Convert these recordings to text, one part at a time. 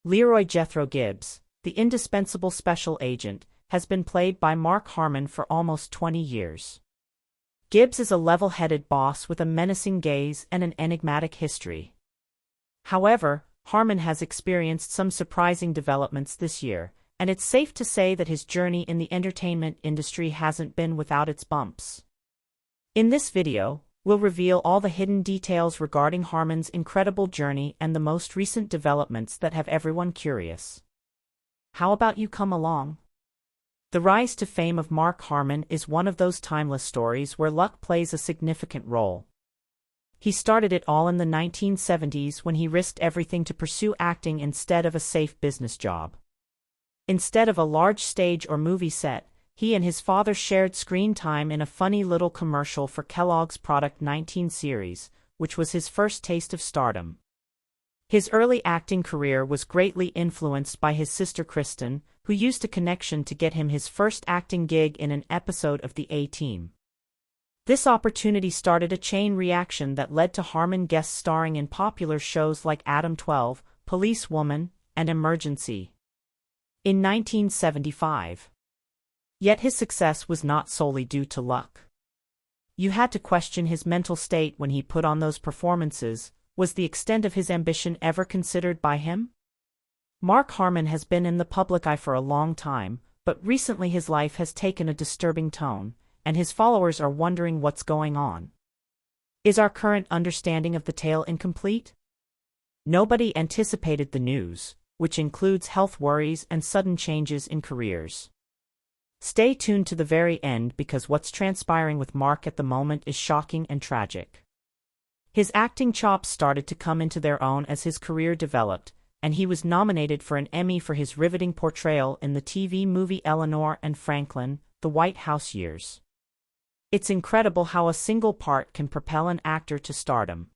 Leroy Jethro Gibbs, the indispensable special agent, has been played by Mark Harmon for almost 20 years. Gibbs is a level-headed boss with a menacing gaze and an enigmatic history. However, Harmon has experienced some surprising developments this year, and it's safe to say that his journey in the entertainment industry hasn't been without its bumps. In this video, we'll reveal all the hidden details regarding Harmon's incredible journey and the most recent developments that have everyone curious. How about you come along? The rise to fame of Mark Harmon is one of those timeless stories where luck plays a significant role. He started it all in the 1970s when he risked everything to pursue acting instead of a safe business job. Instead of a large stage or movie set, he and his father shared screen time in a funny little commercial for Kellogg's Product 19 series, which was his first taste of stardom. His early acting career was greatly influenced by his sister Kristen, who used a connection to get him his first acting gig in an episode of The A-Team. This opportunity started a chain reaction that led to Harmon guest starring in popular shows like Adam 12, Police Woman, and Emergency. In 1975. Yet his success was not solely due to luck. You had to question his mental state when he put on those performances. Was the extent of his ambition ever considered by him? Mark Harmon has been in the public eye for a long time, but recently his life has taken a disturbing tone, and his followers are wondering what's going on. Is our current understanding of the tale incomplete? Nobody anticipated the news, which includes health worries and sudden changes in careers. Stay tuned to the very end because what's transpiring with Mark at the moment is shocking and tragic. His acting chops started to come into their own as his career developed, and he was nominated for an Emmy for his riveting portrayal in the TV movie Eleanor and Franklin, The White House Years. It's incredible how a single part can propel an actor to stardom.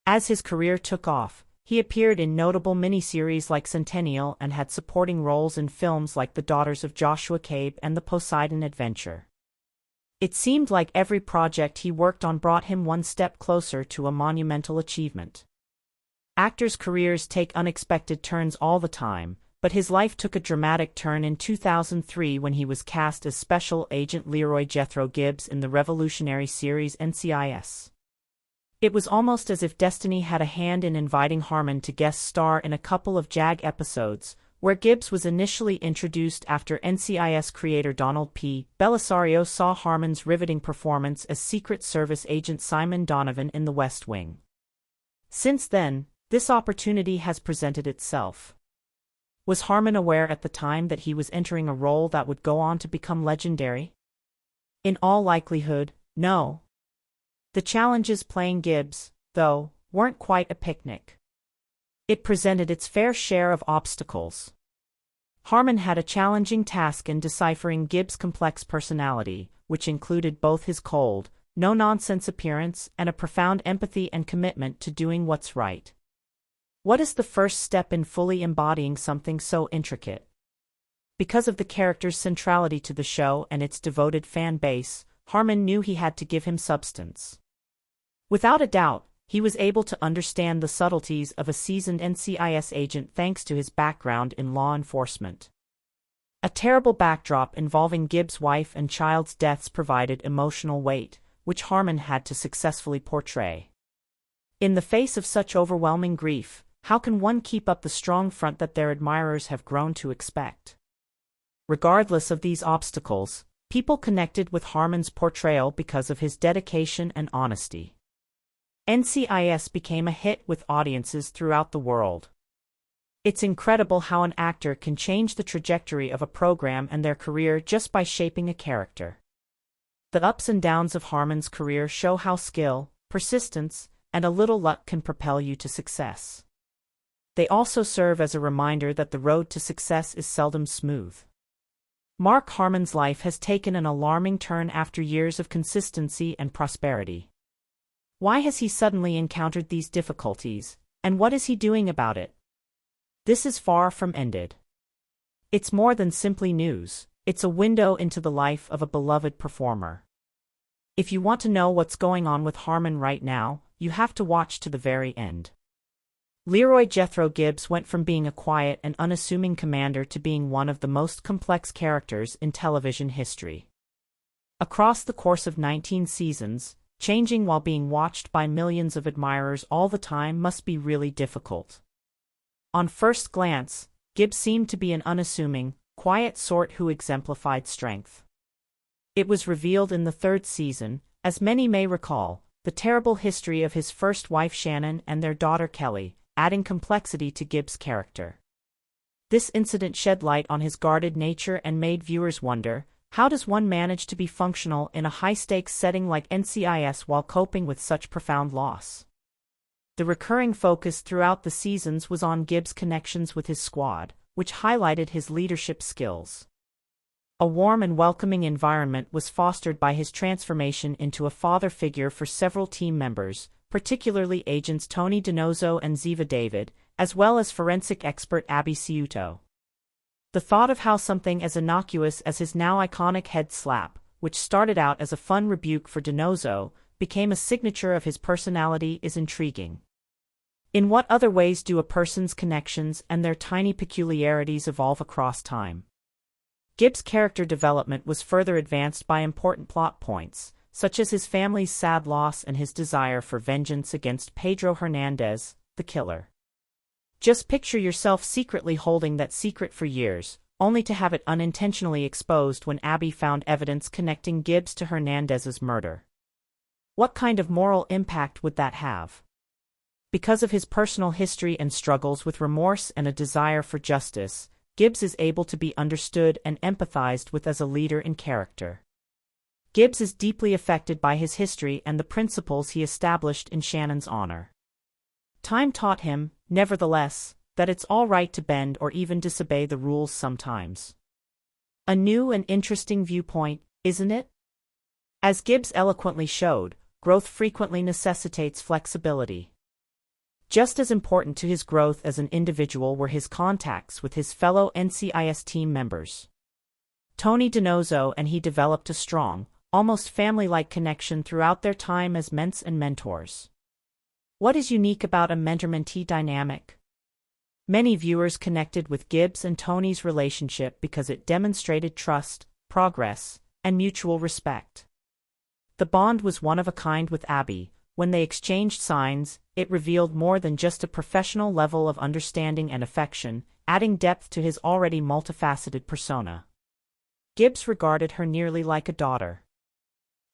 As his career took off, he appeared in notable miniseries like Centennial and had supporting roles in films like The Daughters of Joshua Cabe and The Poseidon Adventure. It seemed like every project he worked on brought him one step closer to a monumental achievement. Actors' careers take unexpected turns all the time, but his life took a dramatic turn in 2003 when he was cast as Special Agent Leroy Jethro Gibbs in the revolutionary series NCIS. It was almost as if destiny had a hand in inviting Harmon to guest star in a couple of JAG episodes, where Gibbs was initially introduced after NCIS creator Donald P. Bellisario saw Harmon's riveting performance as Secret Service agent Simon Donovan in The West Wing. Since then, this opportunity has presented itself. Was Harmon aware at the time that he was entering a role that would go on to become legendary? In all likelihood, no. The challenges playing Gibbs, though, weren't quite a picnic. It presented its fair share of obstacles. Harmon had a challenging task in deciphering Gibbs' complex personality, which included both his cold, no-nonsense appearance and a profound empathy and commitment to doing what's right. What is the first step in fully embodying something so intricate? Because of the character's centrality to the show and its devoted fan base, Harmon knew he had to give him substance. Without a doubt, he was able to understand the subtleties of a seasoned NCIS agent thanks to his background in law enforcement. A terrible backdrop involving Gibbs' wife and child's deaths provided emotional weight, which Harmon had to successfully portray. In the face of such overwhelming grief, how can one keep up the strong front that their admirers have grown to expect? Regardless of these obstacles, people connected with Harmon's portrayal because of his dedication and honesty. NCIS became a hit with audiences throughout the world. It's incredible how an actor can change the trajectory of a program and their career just by shaping a character. The ups and downs of Harmon's career show how skill, persistence, and a little luck can propel you to success. They also serve as a reminder that the road to success is seldom smooth. Mark Harmon's life has taken an alarming turn after years of consistency and prosperity. Why has he suddenly encountered these difficulties, and what is he doing about it? This is far from ended. It's more than simply news, it's a window into the life of a beloved performer. If you want to know what's going on with Harmon right now, you have to watch to the very end. Leroy Jethro Gibbs went from being a quiet and unassuming commander to being one of the most complex characters in television history. Across the course of 19 seasons, changing while being watched by millions of admirers all the time must be really difficult. On first glance, Gibbs seemed to be an unassuming, quiet sort who exemplified strength. It was revealed in the third season, as many may recall, the terrible history of his first wife Shannon and their daughter Kelly, adding complexity to Gibbs' character. This incident shed light on his guarded nature and made viewers wonder, how does one manage to be functional in a high-stakes setting like NCIS while coping with such profound loss? The recurring focus throughout the seasons was on Gibbs' connections with his squad, which highlighted his leadership skills. A warm and welcoming environment was fostered by his transformation into a father figure for several team members, particularly agents Tony DiNozzo and Ziva David, as well as forensic expert Abby Ciuto. The thought of how something as innocuous as his now iconic head slap, which started out as a fun rebuke for DiNozzo, became a signature of his personality is intriguing. In what other ways do a person's connections and their tiny peculiarities evolve across time? Gibbs' character development was further advanced by important plot points, such as his family's sad loss and his desire for vengeance against Pedro Hernandez, the killer. Just picture yourself secretly holding that secret for years, only to have it unintentionally exposed when Abby found evidence connecting Gibbs to Hernandez's murder. What kind of moral impact would that have? Because of his personal history and struggles with remorse and a desire for justice, Gibbs is able to be understood and empathized with as a leader in character. Gibbs is deeply affected by his history and the principles he established in Shannon's honor. Time taught him, nevertheless, that it's all right to bend or even disobey the rules sometimes. A new and interesting viewpoint, isn't it? As Gibbs eloquently showed, growth frequently necessitates flexibility. Just as important to his growth as an individual were his contacts with his fellow NCIS team members. Tony DiNozzo and he developed a strong, almost family-like connection throughout their time as mentor and mentors. What is unique about a mentor-mentee dynamic? Many viewers connected with Gibbs and Tony's relationship because it demonstrated trust, progress, and mutual respect. The bond was one of a kind with Abby. When they exchanged signs, it revealed more than just a professional level of understanding and affection, adding depth to his already multifaceted persona. Gibbs regarded her nearly like a daughter.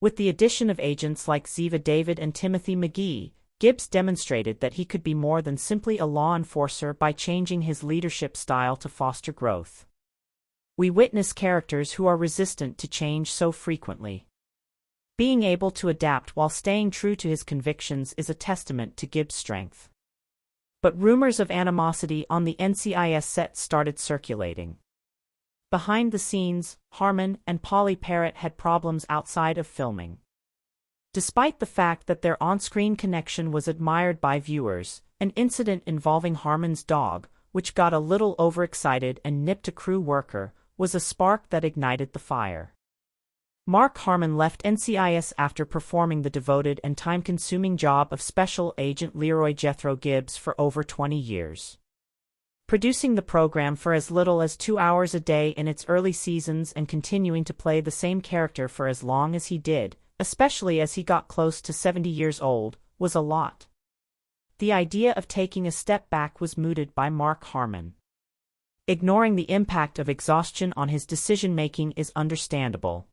With the addition of agents like Ziva David and Timothy McGee, Gibbs demonstrated that he could be more than simply a law enforcer by changing his leadership style to foster growth. We witness characters who are resistant to change so frequently. Being able to adapt while staying true to his convictions is a testament to Gibbs' strength. But rumors of animosity on the NCIS set started circulating. Behind the scenes, Harmon and Polly Parrott had problems outside of filming. Despite the fact that their on-screen connection was admired by viewers, an incident involving Harmon's dog, which got a little overexcited and nipped a crew worker, was a spark that ignited the fire. Mark Harmon left NCIS after performing the devoted and time-consuming job of Special Agent Leroy Jethro Gibbs for over 20 years. Producing the program for as little as 2 hours a day in its early seasons and continuing to play the same character for as long as he did, especially as he got close to 70 years old, was a lot. The idea of taking a step back was mooted by Mark Harmon. Ignoring the impact of exhaustion on his decision-making is understandable.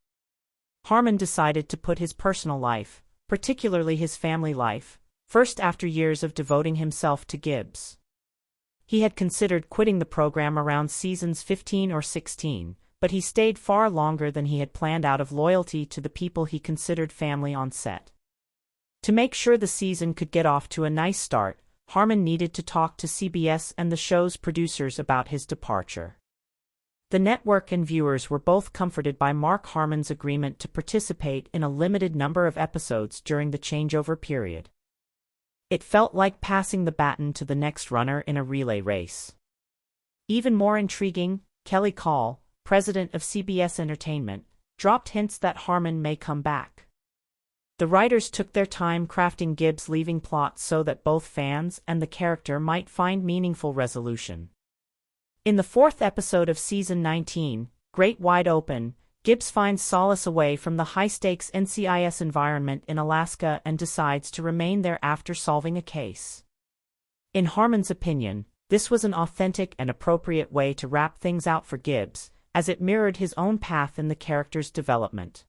Harmon decided to put his personal life, particularly his family life, first after years of devoting himself to Gibbs. He had considered quitting the program around seasons 15 or 16, but he stayed far longer than he had planned out of loyalty to the people he considered family on set. To make sure the season could get off to a nice start, Harmon needed to talk to CBS and the show's producers about his departure. The network and viewers were both comforted by Mark Harmon's agreement to participate in a limited number of episodes during the changeover period. It felt like passing the baton to the next runner in a relay race. Even more intriguing, Kelly Call, president of CBS Entertainment, dropped hints that Harmon may come back. The writers took their time crafting Gibbs' leaving plot so that both fans and the character might find meaningful resolution. In the fourth episode of Season 19, Great Wide Open, Gibbs finds solace away from the high-stakes NCIS environment in Alaska and decides to remain there after solving a case. In Harmon's opinion, this was an authentic and appropriate way to wrap things out for Gibbs, as it mirrored his own path in the character's development.